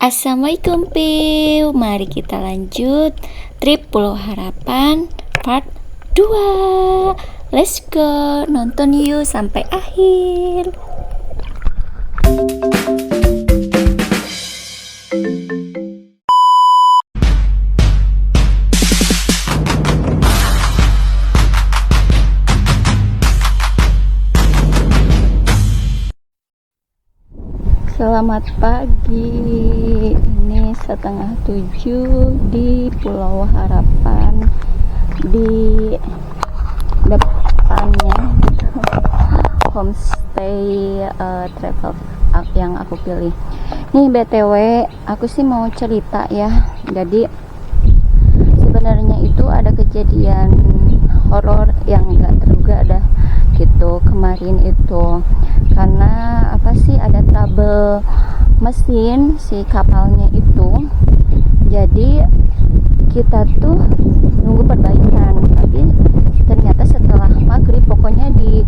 Assalamualaikum Piu. Mari kita lanjut trip Pulau Harapan part 2. Let's go, nonton yuk sampai akhir. Selamat pagi. Ini 6:30 di Pulau Harapan, di depannya homestay travel yang aku pilih. Nih BTW, aku sih mau cerita ya. Jadi sebenarnya itu ada kejadian horor yang gak terduga dah gitu kemarin itu, karena apa sih, ada trouble mesin si kapalnya itu. Jadi kita tuh nunggu perbaikan, tapi ternyata setelah maghrib, pokoknya di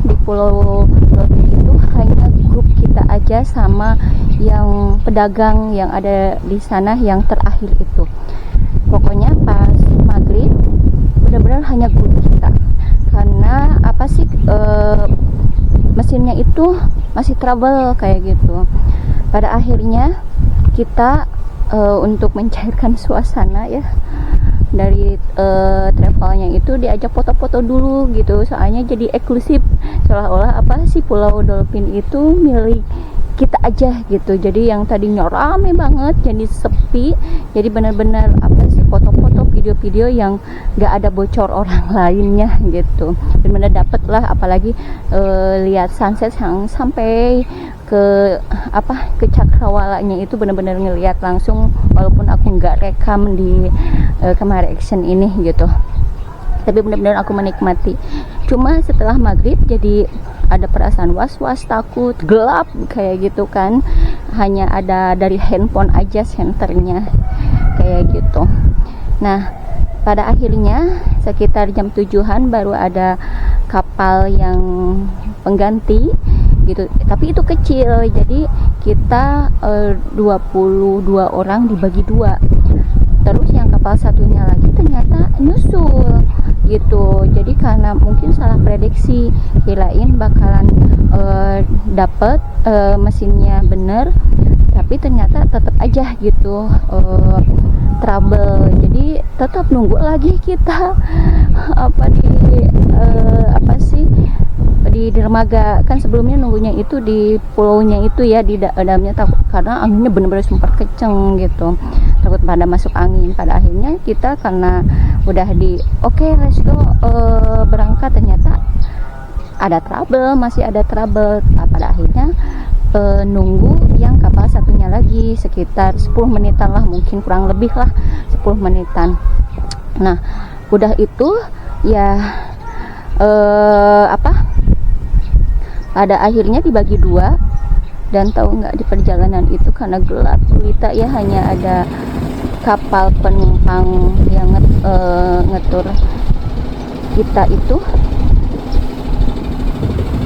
di Pulau Dolphin itu hanya grup kita aja sama yang pedagang yang ada di sana yang terakhir itu. Pokoknya pas maghrib benar-benar hanya grup kita, karena apa sih, mesinnya itu masih trouble kayak gitu. Pada akhirnya kita untuk mencairkan suasana ya, dari travelnya itu diajak foto-foto dulu gitu, soalnya jadi eksklusif, seolah-olah apa sih, Pulau Dolphin itu milik kita aja gitu. Jadi yang tadinya rame banget jadi sepi, jadi benar-benar apa sih, foto-foto, video-video yang gak ada bocor orang lainnya gitu. Benar-benar dapet lah, apalagi lihat sunset yang sampai ke cakrawalanya itu, benar-benar ngelihat langsung, walaupun aku nggak rekam di kamera action ini gitu, tapi benar-benar aku menikmati. Cuma setelah maghrib jadi ada perasaan was-was, takut, gelap kayak gitu kan, hanya ada dari handphone aja senternya kayak gitu. Nah, pada akhirnya sekitar jam 7-an baru ada kapal yang pengganti gitu, tapi itu kecil, jadi kita 22 orang dibagi dua. Terus yang kapal satunya lagi ternyata nyusul gitu. Jadi karena mungkin salah prediksi, kirain bakalan dapet mesinnya bener, tapi ternyata tetap aja gitu trouble. Jadi tetap nunggu lagi kita di dermaga. Kan sebelumnya nunggunya itu di pulaunya itu ya, di dalamnya, takut karena anginnya bener-bener super kenceng gitu, takut pada masuk angin. Pada akhirnya kita karena udah oke, let's go, berangkat, ternyata ada trouble, masih ada trouble. Nah, pada akhirnya nunggu yang kapal satunya lagi sekitar 10 menitan lah, mungkin kurang lebih lah 10 menitan. Nah, udah itu ya pada akhirnya dibagi dua. Dan tahu nggak, di perjalanan itu karena gelap gulita ya, hanya ada kapal penumpang yang ngetur kita itu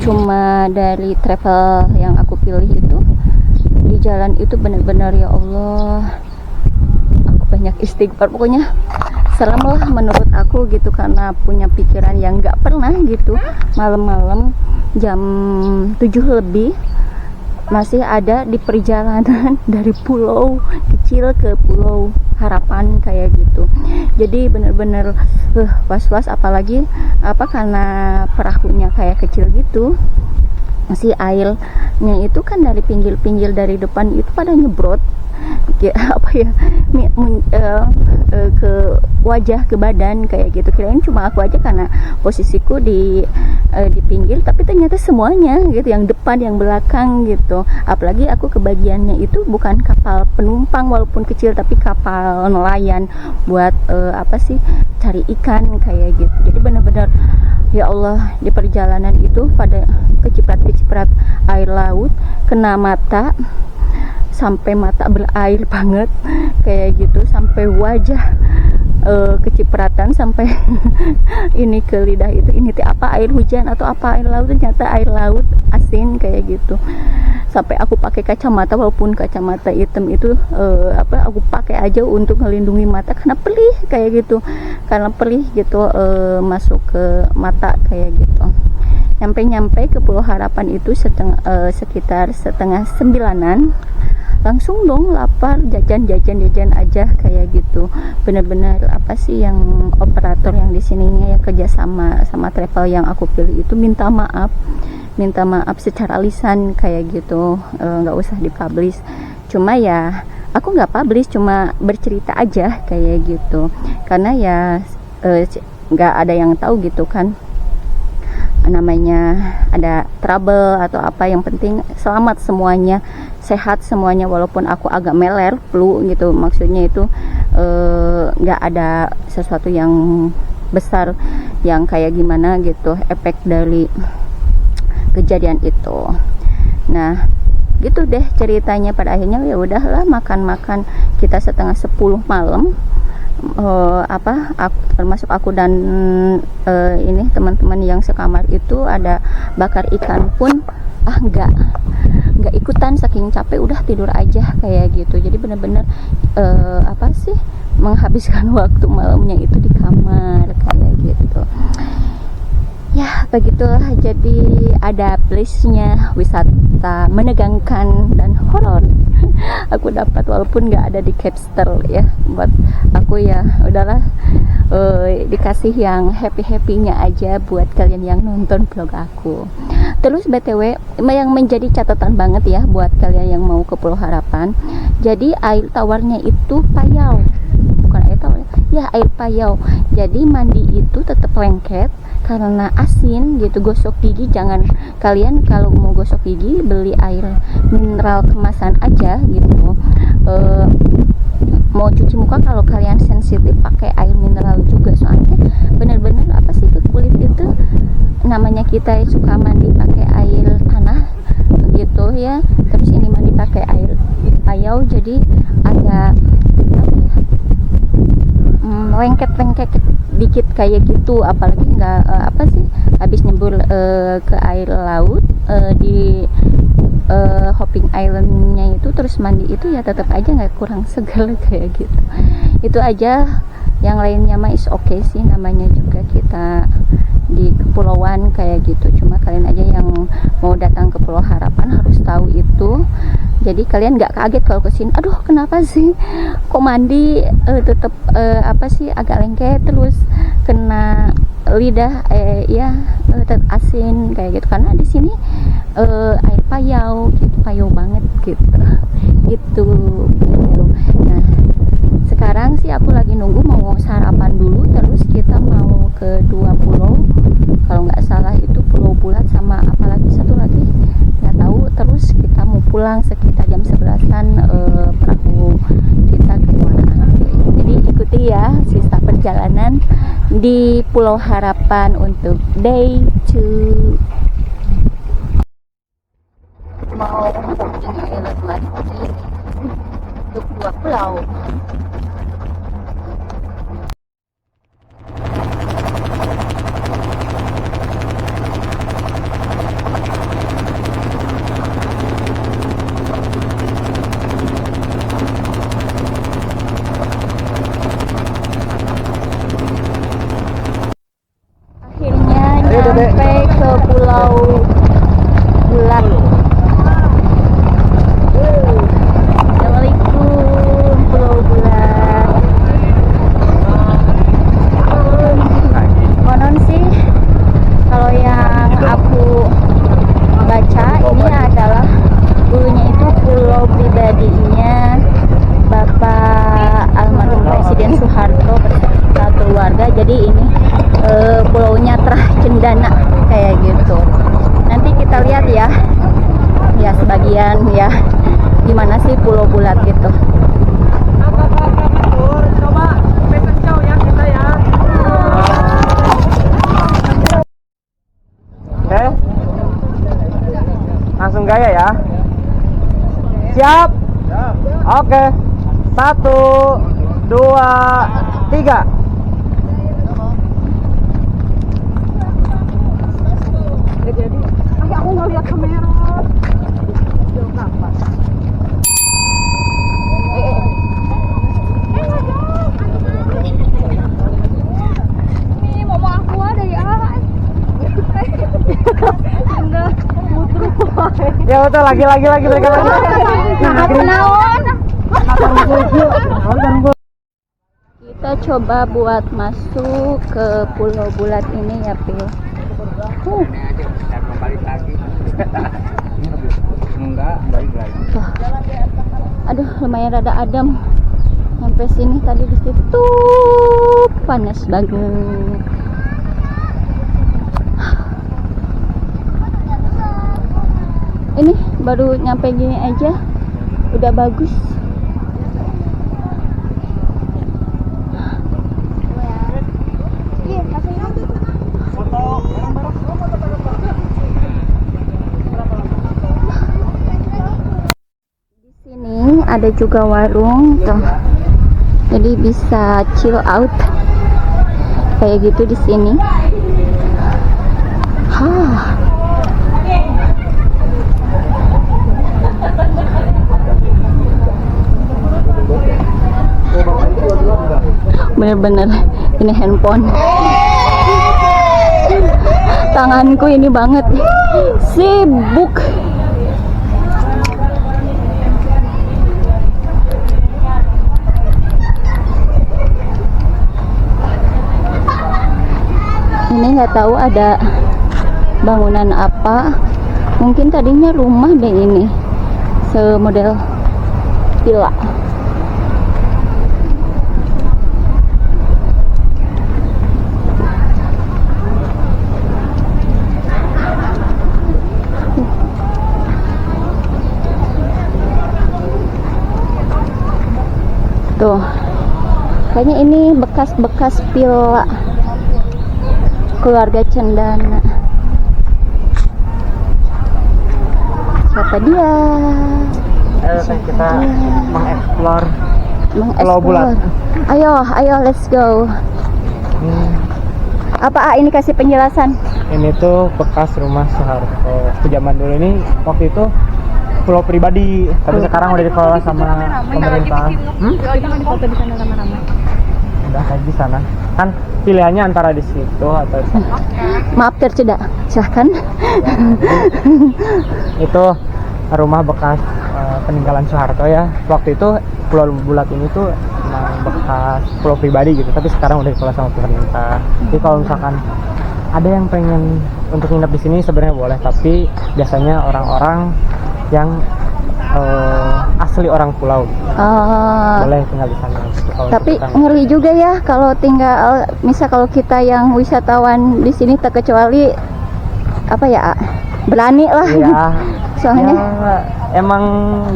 cuma dari travel yang aku pilih itu. Di jalan itu benar-benar ya Allah, aku banyak istighfar, pokoknya serem lah menurut aku gitu, karena punya pikiran yang nggak pernah gitu. Malam-malam jam 7 lebih masih ada di perjalanan dari pulau kecil ke Pulau Harapan kayak gitu. Jadi bener-bener was-was, apalagi karena perahunya kayak kecil gitu, masih airnya itu kan dari pinggir-pinggir, dari depan itu pada nyebrot ke wajah, ke badan kayak gitu. Kirain cuma aku aja karena posisiku di pinggir, tapi ternyata semuanya gitu, yang depan, yang belakang gitu. Apalagi aku kebagiannya itu bukan kapal penumpang walaupun kecil, tapi kapal nelayan buat cari ikan kayak gitu. Jadi benar-benar ya Allah, di perjalanan itu pada keciprat-keciprat air laut kena mata, sampai mata berair banget kayak gitu, sampai wajah kecipratan, sampai ini ke lidah itu, ini teh apa, air hujan atau apa air laut, ternyata air laut asin kayak gitu. sampai aku pakai kacamata, walaupun kacamata hitam itu aku pakai aja untuk melindungi mata karena perih kayak gitu, masuk ke mata kayak gitu. Nyampe ke Pulau Harapan itu sekitar setengah 9-an, langsung dong lapar, jajan aja kayak gitu. Bener-bener apa sih yang operator yang di sininya yang kerja sama travel yang aku pilih itu minta maaf secara lisan kayak gitu, nggak usah dipublish. Cuma ya aku nggak publish, cuma bercerita aja kayak gitu, karena ya nggak ada yang tahu gitu kan, namanya ada trouble atau apa. Yang penting selamat semuanya, sehat semuanya, walaupun aku agak meler, flu gitu, maksudnya itu nggak ada sesuatu yang besar yang kayak gimana gitu efek dari kejadian itu. Nah gitu deh ceritanya. Pada akhirnya ya udahlah, makan kita setengah 10 malam, termasuk aku dan ini teman-teman yang sekamar itu, ada bakar ikan pun nggak ikutan, saking capek udah tidur aja kayak gitu. Jadi bener-bener menghabiskan waktu malamnya itu di kamar kayak gitu. Ya begitulah, jadi ada place-nya, wisata menegangkan dan horor aku dapat, walaupun nggak ada di Capster ya. Buat aku ya udahlah, dikasih yang happy-happynya aja buat kalian yang nonton vlog aku. Terus BTW yang menjadi catatan banget ya buat kalian yang mau ke Pulau Harapan, jadi air tawarnya itu payau, bukan air tawar ya, air payau. Jadi mandi itu tetap lengket karena asin gitu. Gosok gigi jangan, kalian kalau mau gosok gigi beli air mineral kemasan aja gitu. Mau cuci muka kalau kalian sensitif pakai air mineral juga, soalnya bener-bener apa sih ke kulit itu, namanya kita suka mandi pakai air tanah gitu ya, terus ini mandi pakai air payau, jadi agak lengket dikit kayak gitu. Apalagi nggak habis nyebur ke air laut di Hopping Islandnya itu, terus mandi itu ya tetap aja nggak kurang seger kayak gitu. Itu aja, yang lainnya mah is okay sih, namanya juga kita di kepulauan kayak gitu. Cuma kalian aja yang mau datang ke Pulau Harapan harus tahu itu. Jadi kalian nggak kaget kalau kesini, aduh kenapa sih kok mandi tetap agak lengket, terus kena lidah tetap asin kayak gitu, karena di sini air payau gitu, payau banget gitu. Nah sekarang sih aku lagi nunggu mau sarapan dulu, terus kita mau ke 2 pulau, kalau nggak salah itu Pulau Bulat sama apalagi satu lagi nggak tahu. Terus kita mau pulang sekitar jam 11-an, perahu kita ke Muara. Jadi ikuti ya sisa perjalanan di Pulau Harapan untuk day 2. Mau Hopping Island lagi untuk 2 pulau. Sampai ke Pulau Bulat. Assalamualaikum Pulau Bulat. Konon sih kalau yang aku baca ini adalah dulunya itu pulau pribadinya Bapak almarhum Presiden Soeharto beserta keluarga. Jadi ini pulaunya terah cendana kayak gitu. Nanti kita lihat ya sebagian ya gimana sih Pulau Bulat gitu. Coba pesen jauh ya kita ya. Oke, langsung gaya ya. Siap? Oke, 1, 2, 3. Jadi, aku nggak lihat kamera. Ini mau aku ada ya. Enggak, Ya betul, lagi mereka lagi. Kita coba buat masuk ke Pulau Bulat ini ya, Pil. Balik lagi. Enggak, balik lagi. Aduh, lumayan rada adem. Sampai sini tadi di situ panas banget. Ini baru nyampe gini aja udah bagus. Di sini ada juga warung tuh. Jadi bisa chill out kayak gitu di sini. Hah. Bener-bener ini handphone, tanganku ini banget sibuk. Ini nggak tahu ada bangunan apa, mungkin tadinya rumah deh ini, semodel villa. Tuh, kayaknya ini bekas-bekas villa keluarga Cendana. Siapa dia? Ayo kita mengeksplor Pulau Bulat. Ayo, let's go. Apa ini kasih penjelasan? Ini tuh bekas rumah Soeharto. Zaman dulu ini waktu itu pulau pribadi, tapi sekarang udah dikelola sama pemerintah. Kita kan foto di sana ramai-ramai. Udah kayak di sana. Kan pilihannya antara di situ atau di sana. Maaf tercedak, silahkan. Itu rumah bekas peninggalan Soeharto ya. Waktu itu Pulau Bulat ini tuh emang bekas pulau pribadi gitu, tapi sekarang udah dikelola sama pemerintah. Jadi kalau misalkan ada yang pengen untuk nginep di sini sebenarnya boleh, tapi biasanya orang-orang yang asli orang pulau boleh tinggal di sana gitu. Tapi ngeri juga ya kalau tinggal, misal kalau kita yang wisatawan di sini terkecuali apa ya, berani lah ya, soalnya ya, emang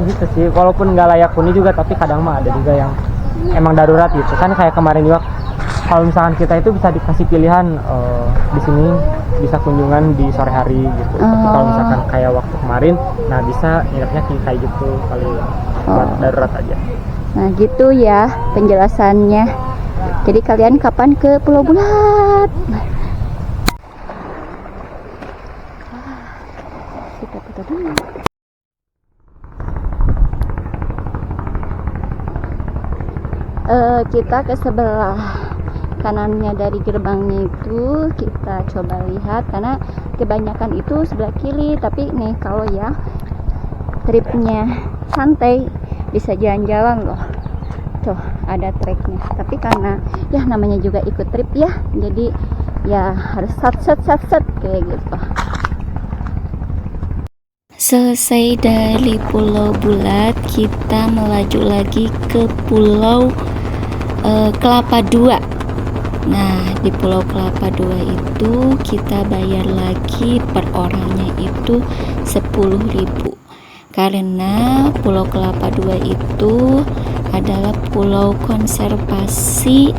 gitu sih, walaupun nggak layak huni juga, tapi kadang mah ada juga yang emang darurat gitu kan. Kayak kemarin juga kalau misalkan kita itu bisa dikasih pilihan di sini bisa kunjungan di sore hari gitu. Tapi kalau misalkan kayak waktu kemarin, nah bisa nginepnya kayak gitu kali buat darurat aja. Nah gitu ya penjelasannya. Jadi kalian kapan ke Pulau Bulat? Kita foto dulu. Kita ke sebelah kanannya dari gerbangnya itu, kita coba lihat karena kebanyakan itu sebelah kiri. Tapi nih kalau ya tripnya santai bisa jalan-jalan loh, tuh ada treknya. Tapi karena ya namanya juga ikut trip ya, jadi ya harus sat kayak gitu. Selesai dari Pulau Bulat, kita melaju lagi ke Pulau Kelapa II. Nah, di Pulau Kelapa II itu kita bayar lagi per orangnya itu 10.000. Karena Pulau Kelapa II itu adalah pulau konservasi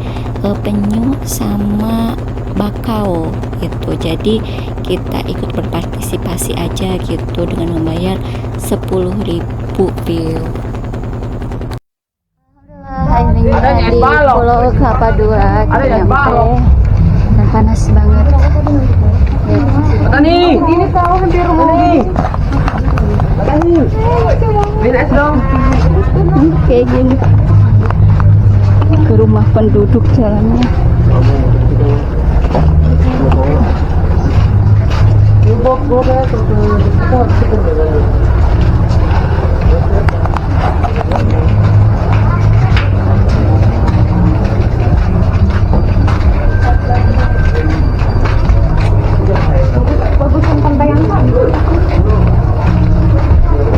penyu sama bakau gitu. Jadi kita ikut berpartisipasi aja gitu dengan membayar 10.000 view. Akhirnya di Pulau Kelapa II kita nyampe dan panas banget. Ini tahu hampir rumah ini. Kayak gini ke rumah penduduk jalannya.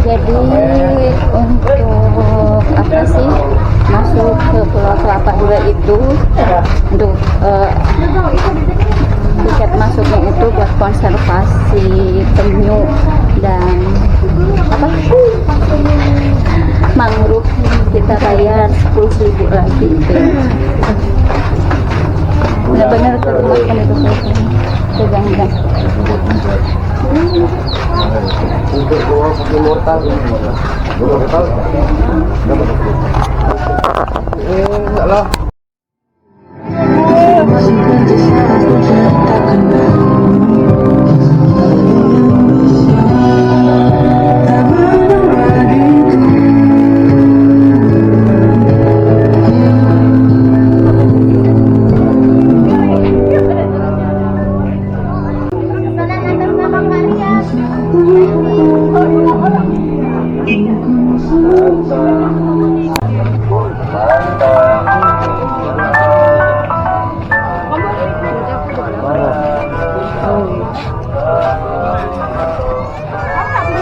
Jadi untuk apa sih masuk ke Pulau Kelapa II itu untuk tiket masuknya itu buat konservasi penyu dan apa mangrove, kita bayar 10.000 lagi itu. Benar-benar ke rumah penduduk itu gang-gang. Untuk gua pakai mortal gimana? Gua mortal. Enggak lah.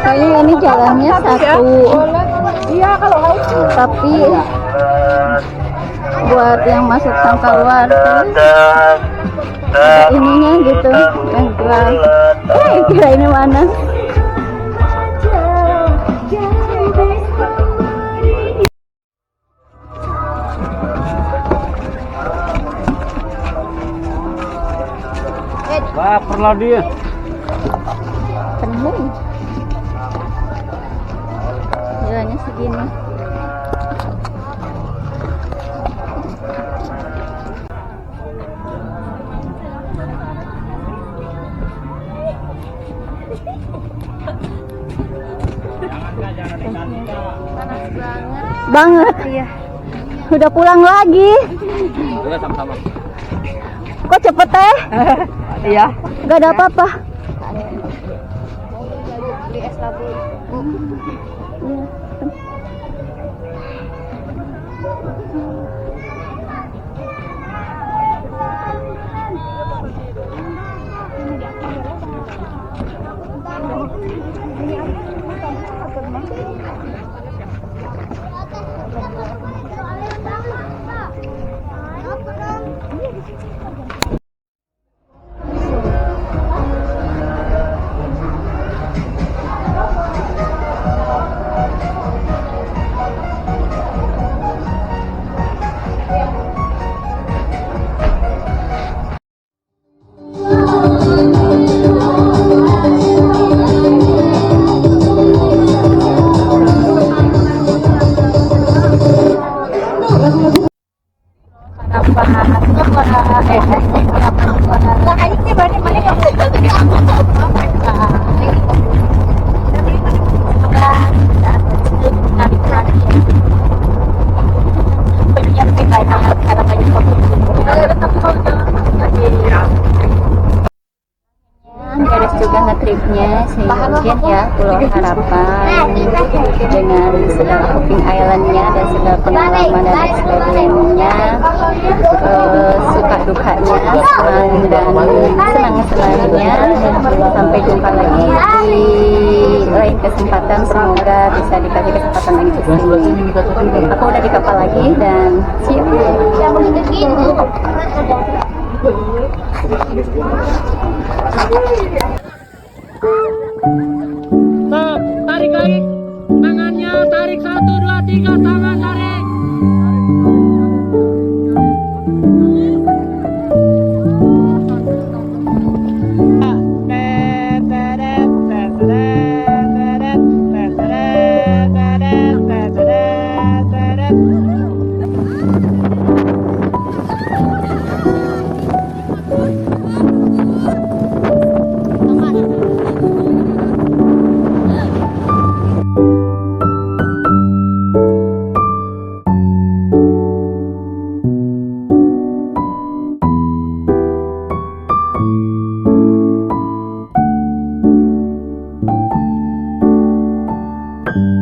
Kayaknya ini jalannya satu, tapi buat yang masuk sampai luar ada ininya gitu yang jual. Kira ini mana? Baperlah dia. Penuh. Jalannya segini. Banget. Iya. Udah pulang lagi. Iya, sama-sama. Kok cepet teh? Iya. Gak ada apa-apa. Beli es labu. Beres juga nge-tripnya mungkin ya Pulau Harapan dengan segala hopping islandnya dan segala pengalaman dan eksperimennya, suka dukanya, senang dan senangnya. Sampai jumpa lagi di lain kesempatan, semoga bisa dikasih kesempatan lagi ke sini. Aku udah di kapal lagi dan see you. Tarik lagi tangannya, tarik 1, 2, 3, tangan tarik. Dadah.